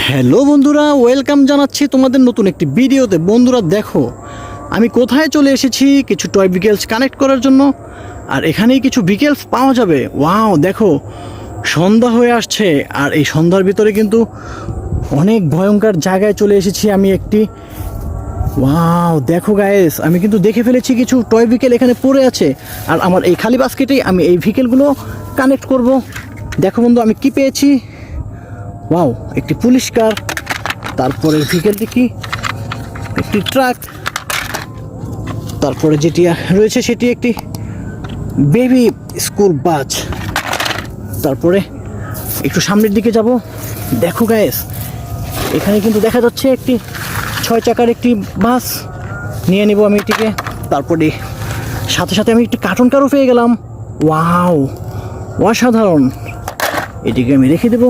Hello বন্ধুরা, welcome জানাচ্ছি তোমাদের নতুন একটি ভিডিওতে। বন্ধুরা দেখো আমি কোথায় চলে এসেছি, কিছু টয় ভিকেলস কানেক্ট করার জন্য। আর এখানেই কিছু ভিকেলস পাওয়া যাবে। ওয়াও দেখো, সন্ধ্যা হয়ে আসছে আর এই সন্ধ্যার ভিতরে কিন্তু অনেক ভয়ঙ্কর জায়গায় চলে এসেছি আমি একটি। ওয়াও দেখো গাইস, আমি কিন্তু দেখে ফেলেছি কিছু টয় ভিকেল এখানে পড়ে আছে। আর আমার এই খালি বাস্কেটেই আমি এই ভিকেলগুলো কানেক্ট করব। দেখো বন্ধু আমি কি পেয়েছি। ওয়াও, একটি পুলিশ কার, তারপরে ভিকেলটি কি একটি ট্রাক, তারপরে যেটি রয়েছে সেটি একটি বেবি স্কুল বাস। তারপরে একটু সামনের দিকে যাব। দেখো গাইস, এখানে কিন্তু দেখা যাচ্ছে একটি 6 চাকার একটি বাস। নিয়ে নেব আমি এটিকে। তারপরে সাথে সাথে আমি একটি কার্টুন কারও পেয়ে গেলাম। ওয়াও, অসাধারণ। এটিকে আমি রেখে দেব।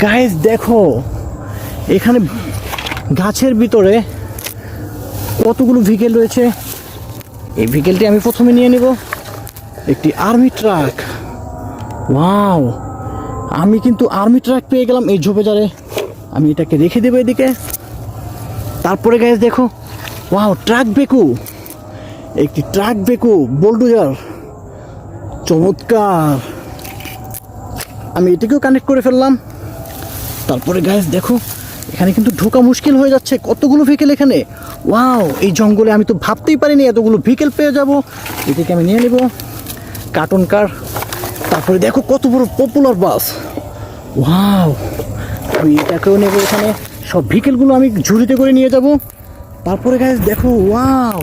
গাইস দেখো, এখানে গাছের ভিতরে কতগুলো ভিকেল রয়েছে। এই ভিকেলটি আমি প্রথমে নিয়ে নেব, একটি আর্মি ট্রাক। ওয়াও, আমি কিন্তু আর্মি ট্রাক পেয়ে গেলাম এই ঝোপেঝাড়ে। আমি এটাকে রেখে দেবো এদিকে। তারপরে গাইস দেখো, ওয়াও ট্রাক বেকু, একটি ট্রাক বেকু বোলডোজার, চমৎকার। আমি এটিকেও কানেক্ট করে ফেললাম। তারপরে গাইস দেখো, এখানে কিন্তু ঢোকা মুশকিল হয়ে যাচ্ছে, কতগুলো ভিকেল এখানে। ওয়াও, এই জঙ্গলে আমি তো ভাবতেই পারিনি এতগুলো ভিকেল পেয়ে যাব। এটিকে আমি নিয়ে নেব, কার্টুন কার। তারপরে দেখো কত বড় পপুলার বাস। ওয়াও, আমি এটাকেও নেব। এখানে সব ভিকেলগুলো আমি ঝুড়িতে করে নিয়ে যাব। তারপরে গাইস দেখো, ওয়াও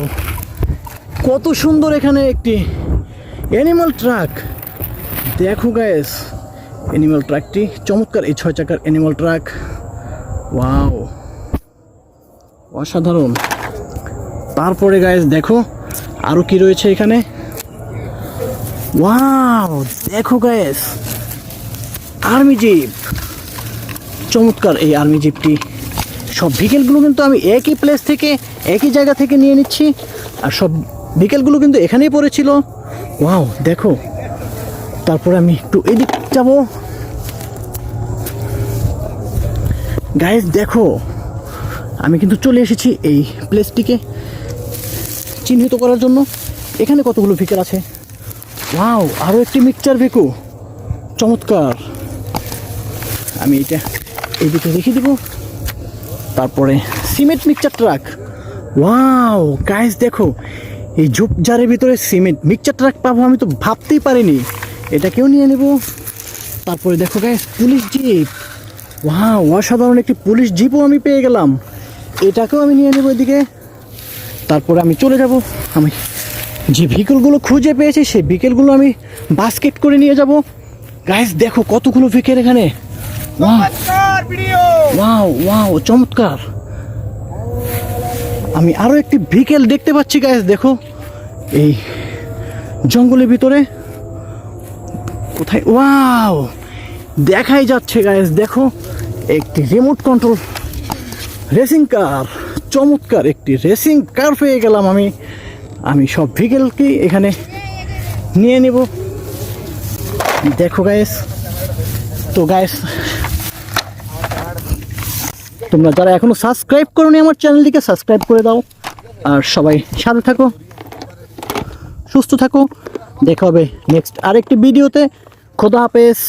কত সুন্দর, এখানে একটি অ্যানিমাল ট্রাক। দেখো গাইস, অ্যানিমাল ট্রাকটি চমৎকার, এই 6 চাকার অ্যানিমাল ট্রাক। ওয়াও, অসাধারণ। তারপরে গাইস দেখো আরও কি রয়েছে এখানে। ওয়াও দেখো গাইস, আর্মি জিপ, চমৎকার এই আর্মি জিপটি। সব ভিকেলগুলো কিন্তু আমি একই প্লেস থেকে, একই জায়গা থেকে নিয়ে নিচ্ছি। আর সব ভিকেলগুলো কিন্তু এখানেই পড়েছিল। ওয়াও দেখো, তারপরে আমি একটু এদিক যাব। গাইস দেখো, আমি কিন্তু চলে এসেছি এই প্লেসটিকে চিহ্নিত করার জন্য। এখানে কতগুলো ভিকেল আছে। ওয়াও, আরও একটি মিক্সচার ভেকু, চমৎকার। আমি এটা এইদিকে রেখে দেব। তারপরে cement mixture truck. Wow guys দেখো, এই ঝোপঝাড়ের ভিতরে সিমেন্ট মিক্সচার ট্রাক পাবো আমি তো ভাবতেই পারিনি। এটাকেও নিয়ে নেব। তারপরে দেখো গাইস, পুলিশ জিপ। ওয়াও, অসাধারণ একটি পুলিশ জিপও আমি পেয়ে গেলাম। এটাকেও আমি নিয়ে নেব এদিকে। তারপরে আমি চলে যাব, আমি যে ভিকেলগুলো খুঁজে পেয়েছি সেই ভিকেলগুলো আমি বাস্কেট করে নিয়ে যাব। গাইস দেখো কতগুলো ভিকেল এখানে। ওয়াও ওয়াও চমৎকার। আমি আরও একটি ভিকেল দেখতে পাচ্ছি গাইস। দেখো এই জঙ্গলের ভিতরে কোথায়। ওয়াও, দেখাই যাচ্ছে গাইস। দেখো একটি রিমোট কন্ট্রোল রেসিং কার, চমৎকার একটি রেসিং কার পেয়ে গেলাম আমি। আমি সব ভিকেলকে এখানে নিয়ে নেব। দেখো গাইস, তো গাইস তোমরা যারা এখনো সাবস্ক্রাইব করোনি আমার চ্যানেলটিকে সাবস্ক্রাইব করে দাও। আর সবাই সাথে থাকো, সুস্থ থাকো। দেখা হবে নেক্সট আরেকটি ভিডিওতে। খোদা হাফেজ।